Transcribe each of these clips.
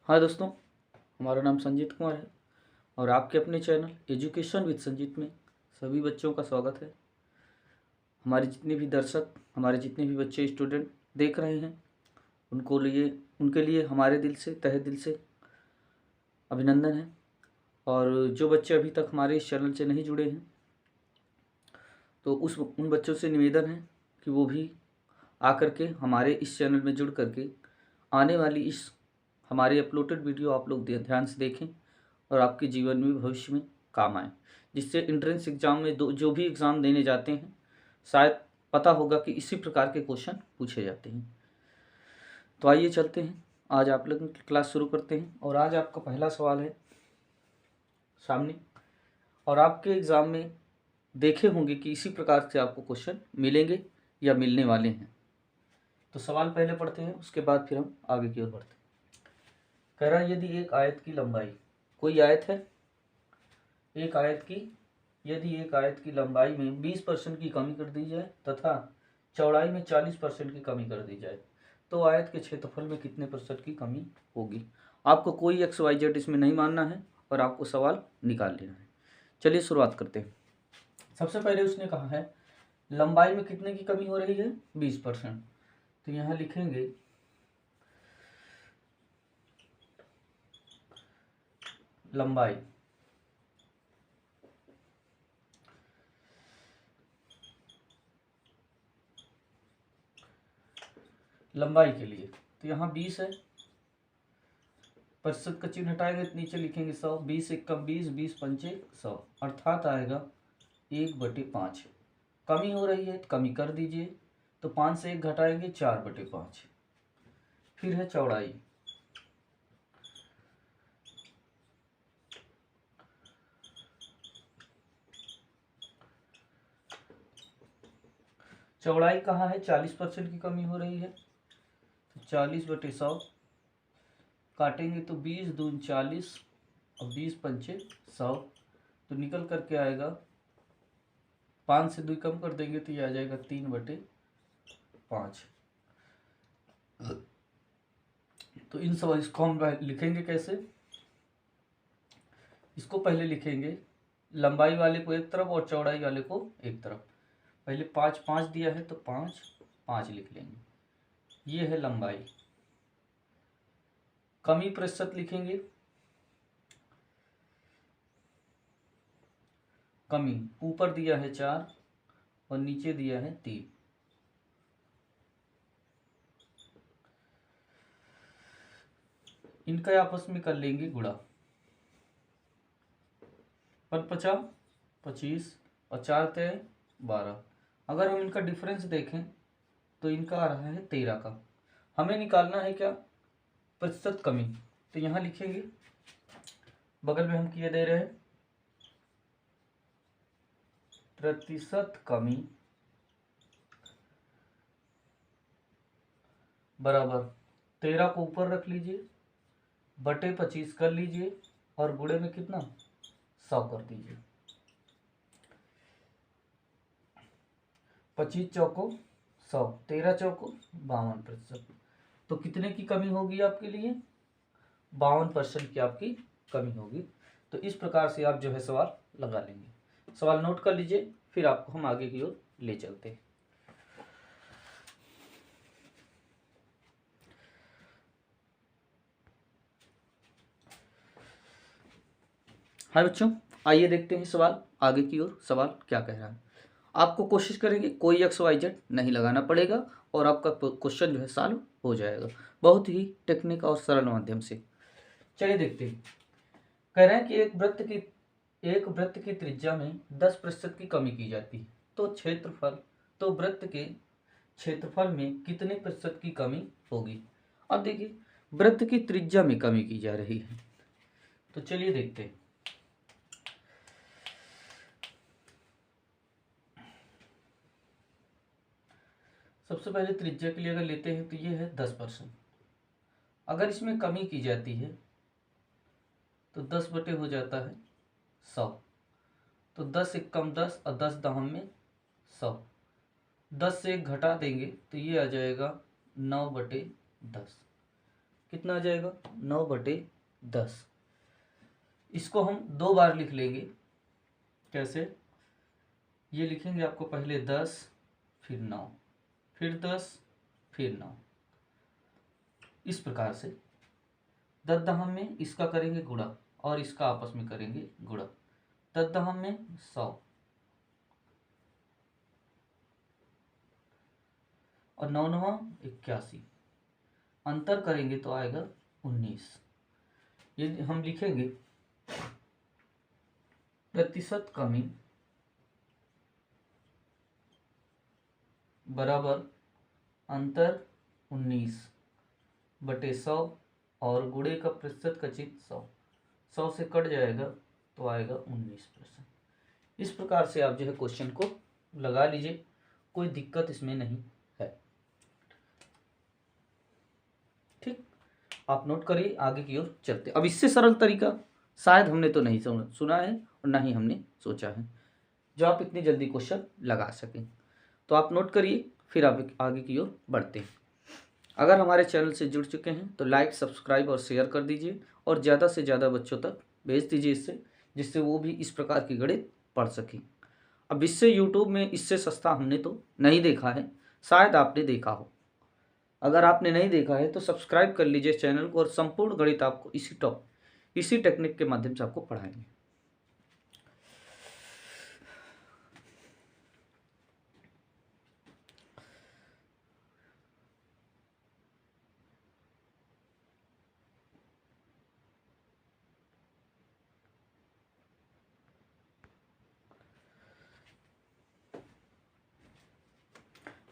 हाँ दोस्तों, हमारा नाम संजीत कुमार है और आपके अपने चैनल एजुकेशन विद संजीत में सभी बच्चों का स्वागत है। हमारे जितने भी दर्शक, हमारे जितने भी बच्चे स्टूडेंट देख रहे हैं उनके लिए हमारे दिल से, तहे दिल से अभिनंदन है। और जो बच्चे अभी तक हमारे इस चैनल से नहीं जुड़े हैं तो उन बच्चों से निवेदन है कि वो भी आकर के हमारे इस चैनल में जुड़ करके आने वाली इस हमारे अपलोडेड वीडियो आप लोग ध्यान से देखें और आपके जीवन में भविष्य में काम आए, जिससे एंट्रेंस एग्ज़ाम में जो भी एग्ज़ाम देने जाते हैं शायद पता होगा कि इसी प्रकार के क्वेश्चन पूछे जाते हैं। तो आइए चलते हैं, आज आप लोग क्लास शुरू करते हैं। और आज आपका पहला सवाल है सामने, और आपके एग्ज़ाम में देखे होंगे कि इसी प्रकार से आपको क्वेश्चन मिलेंगे या मिलने वाले हैं। तो सवाल पहले पढ़ते हैं, उसके बाद फिर हम आगे की ओर बढ़ते हैं। कह रहा है यदि एक आयत की लंबाई, कोई आयत है, यदि एक आयत की लंबाई में 20% की कमी कर दी जाए तथा चौड़ाई में 40% की कमी कर दी जाए तो आयत के क्षेत्रफल में कितने प्रतिशत की कमी होगी। आपको कोई XYZ इसमें नहीं मानना है और आपको सवाल निकाल लेना है। चलिए शुरुआत करते हैं। सबसे पहले उसने कहा है लंबाई में कितने की कमी हो रही है, 20%। तो यहाँ लिखेंगे लंबाई के लिए, तो यहाँ 20 है, प्रतिशत का चिन्ह हटाएंगे तो नीचे लिखेंगे 100। 20 एकम 20, 20 पंचे 100, अर्थात आएगा 1/5। कमी हो रही है तो कमी कर दीजिए, तो 5 से 1 घटाएंगे 4/5। फिर है चौड़ाई, चौड़ाई कहाँ है, 40% की कमी हो रही है, तो 40/100 काटेंगे तो 20 दूनी 40 और 20 पंचे 100, तो निकल करके आएगा 5 से 2 कम कर देंगे तो ये आ जाएगा 3/5। तो इन सब इसको हम लिखेंगे कैसे, इसको पहले लिखेंगे लंबाई वाले को एक तरफ और चौड़ाई वाले को एक तरफ। पहले 5 5 दिया है तो 5 5 लिख लेंगे, ये है लंबाई। कमी प्रतिशत लिखेंगे, कमी ऊपर दिया है 4 और नीचे दिया है 3, इनका आपस में कर लेंगे गुणा। 5×5 25 और 4 × 12। अगर हम इनका डिफरेंस देखें तो इनका आ रहा है 13 का। हमें निकालना है क्या, प्रतिशत कमी। तो यहाँ लिखेंगे, बगल में हम किए दे रहे हैं प्रतिशत कमी बराबर 13 को ऊपर रख लीजिए, बटे 25 कर लीजिए और गुणे में कितना 100 कर दीजिए। 25 चौको 100, 13 चौको 52%। तो कितने की कमी होगी आपके लिए, 52% की आपकी कमी होगी। तो इस प्रकार से आप जो है सवाल लगा लेंगे। सवाल नोट कर लीजिए, फिर आपको हम आगे की ओर ले चलते हैं। हाँ बच्चों, आइए देखते हैं सवाल आगे की ओर। सवाल क्या कह रहा है, आपको कोशिश करेंगे कोई XYZ नहीं लगाना पड़ेगा और आपका क्वेश्चन जो है सॉल्व हो जाएगा बहुत ही टेक्निक और सरल माध्यम से। चलिए देखते हैं। कह रहे हैं कि एक वृत्त की त्रिज्या में 10% की कमी की जाती है तो वृत्त के क्षेत्रफल में कितने प्रतिशत की कमी होगी। अब देखिए, वृत्त की त्रिज्या में कमी की जा रही है, तो चलिए देखते हैं। सबसे पहले त्रिज्या के लिए अगर लेते हैं तो ये है 10%। अगर इसमें कमी की जाती है तो 10 बटे हो जाता है 100, तो 10 एकम 10 और 10 दहम में 100। 10 से 1 घटा देंगे तो ये आ जाएगा 9/10। कितना आ जाएगा 9/10। इसको हम 2 बार लिख लेंगे। कैसे? ये लिखेंगे आपको पहले 10 फिर 9 फिर 10 फिर 9, इस प्रकार से 10 दहम में इसका करेंगे गुणा और इसका आपस में करेंगे गुणा। 10 दहम में 100 और 9 9 81, अंतर करेंगे तो आएगा 19। ये हम लिखेंगे प्रतिशत कमी बराबर अंतर 19/100 और गुणे का प्रतिशत का चिन्ह 100 से कट जाएगा तो आएगा 19%। इस प्रकार से आप जो है क्वेश्चन को लगा लीजिए, कोई दिक्कत इसमें नहीं है। ठीक, आप नोट करिए, आगे की ओर चलते। अब इससे सरल तरीका शायद हमने तो नहीं सुना है और ना ही हमने सोचा है जो आप इतनी जल्दी क्वेश्चन लगा सकें। तो आप नोट करिए, फिर आप आगे की ओर बढ़ते हैं। अगर हमारे चैनल से जुड़ चुके हैं तो लाइक, सब्सक्राइब और शेयर कर दीजिए और ज़्यादा से ज़्यादा बच्चों तक भेज दीजिए जिससे वो भी इस प्रकार की गणित पढ़ सकें। अब इससे यूट्यूब में इससे सस्ता हमने तो नहीं देखा है, शायद आपने देखा हो। अगर आपने नहीं देखा है तो सब्सक्राइब कर लीजिए चैनल को और संपूर्ण गणित आपको इसी टेक्निक के माध्यम से आपको पढ़ाएंगे।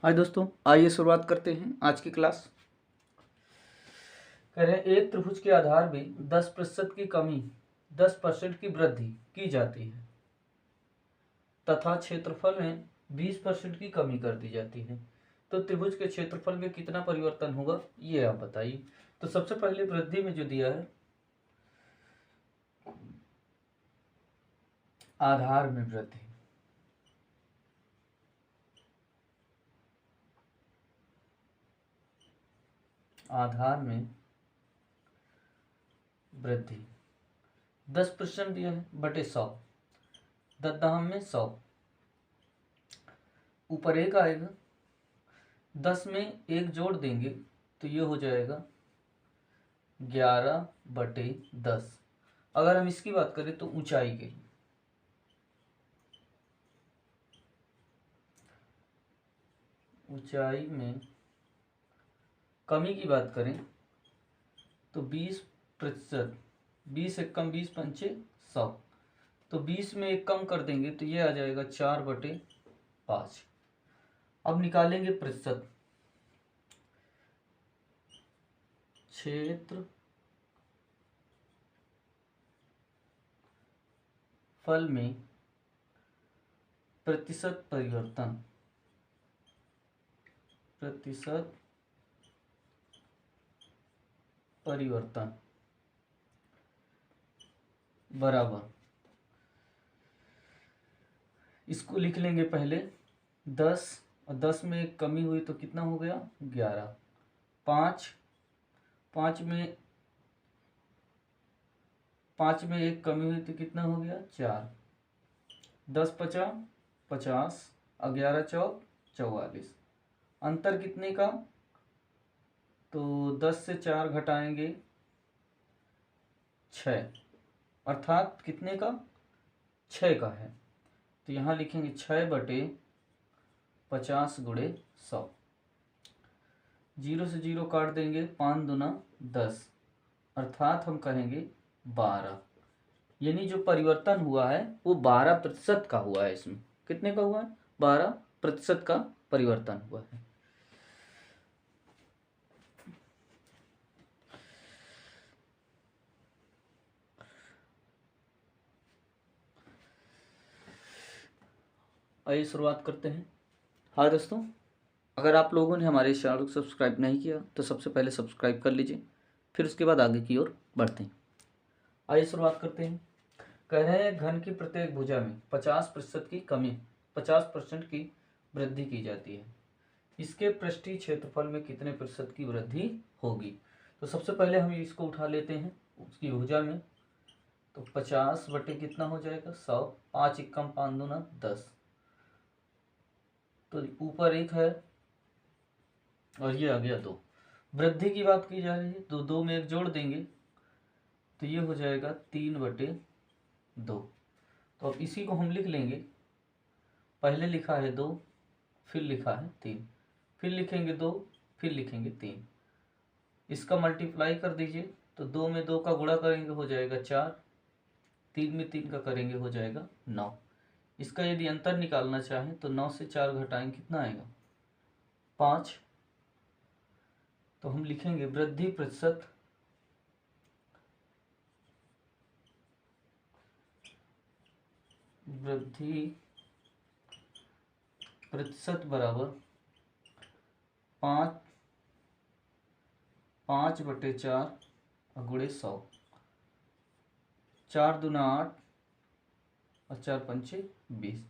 हाय दोस्तों, आइए शुरुआत करते हैं आज की क्लास। कह रहे हैं एक त्रिभुज के आधार में 10% की कमी 10% की वृद्धि की जाती है तथा क्षेत्रफल में 20% की कमी कर दी जाती है, तो त्रिभुज के क्षेत्रफल में कितना परिवर्तन होगा ये आप बताइए। तो सबसे पहले वृद्धि में जो दिया है, आधार में वृद्धि, आधार में वृद्धि 10% दिया है बटे 100, 10 दहम में 100, ऊपर 1 आएगा, 10 में 1 जोड़ देंगे तो ये हो जाएगा 11/10। अगर हम इसकी बात करें तो ऊंचाई के लिए, ऊंचाई में कमी की बात करें तो 20%, 20 एकम 20 पंचे 100, तो 20 में 1 कम कर देंगे तो ये आ जाएगा 4/5। अब निकालेंगे प्रतिशत, क्षेत्र फल में प्रतिशत परिवर्तन, प्रतिशत परिवर्तन बराबर, इसको लिख लेंगे पहले 10 और 10 में एक कमी हुई तो कितना हो गया 11, 5 में एक कमी हुई तो कितना हो गया 4, 10 पचा 50, 11 चौक 44, अंतर कितने का, तो 10 से 4 घटाएंगे 6, अर्थात कितने का 6 का है, तो यहाँ लिखेंगे 6/50 गुणे 100, 0 से 0 काट देंगे, 5 दूना 10, अर्थात हम कहेंगे 12। यानी जो परिवर्तन हुआ है वो 12% का हुआ है। इसमें कितने का हुआ है 12% का परिवर्तन हुआ है। आइए शुरुआत करते हैं। हाँ दोस्तों, अगर आप लोगों ने हमारे चैनल को सब्सक्राइब नहीं किया तो सबसे पहले सब्सक्राइब कर लीजिए, फिर उसके बाद आगे की ओर बढ़ते हैं। आइए शुरुआत करते हैं। कह रहे हैं घन की प्रत्येक भुजा में 50% की कमी, 50% की वृद्धि की जाती है, इसके पृष्ठीय क्षेत्रफल में कितने प्रतिशत की वृद्धि होगी। तो सबसे पहले हम इसको उठा लेते हैं उसकी भुजा में। तो 50 बटे कितना हो जाएगा 100, 5 एकम 5 दूना 10। तो ऊपर 1 है और ये आ गया 2। वृद्धि की बात की जा रही है तो 2 में 1 जोड़ देंगे तो ये हो जाएगा 3 बटे 2। तो अब इसी को हम लिख लेंगे, पहले लिखा है 2, फिर लिखा है 3, फिर लिखेंगे 2, फिर लिखेंगे 3। इसका मल्टीप्लाई कर दीजिए तो 2 में 2 का गुणा करेंगे हो जाएगा 4, 3 में 3 का करेंगे हो जाएगा 9। इसका यदि अंतर निकालना चाहें तो 9 से 4 घटाएंगे कितना आएगा 5। तो हम लिखेंगे वृद्धि प्रतिशत बराबर 5 बटे 4 गुणे 100। 4 दूना 8 और 4 पंचे 20।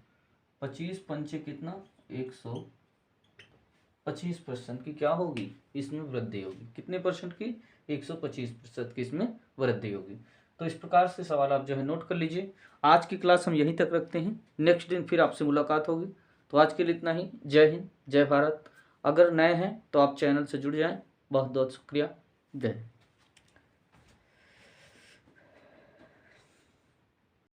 25 पंचे कितना 125% की क्या होगी इसमें वृद्धि होगी। कितने परसेंट की 125% की इसमें वृद्धि होगी। तो इस प्रकार से सवाल आप जो है नोट कर लीजिए। आज की क्लास हम यहीं तक रखते हैं, नेक्स्ट दिन फिर आपसे मुलाकात होगी। तो आज के लिए इतना ही। जय हिंद, जय भारत। अगर नए हैं तो आप चैनल से जुड़ जाएं। बहुत बहुत शुक्रिया। जय हिंद।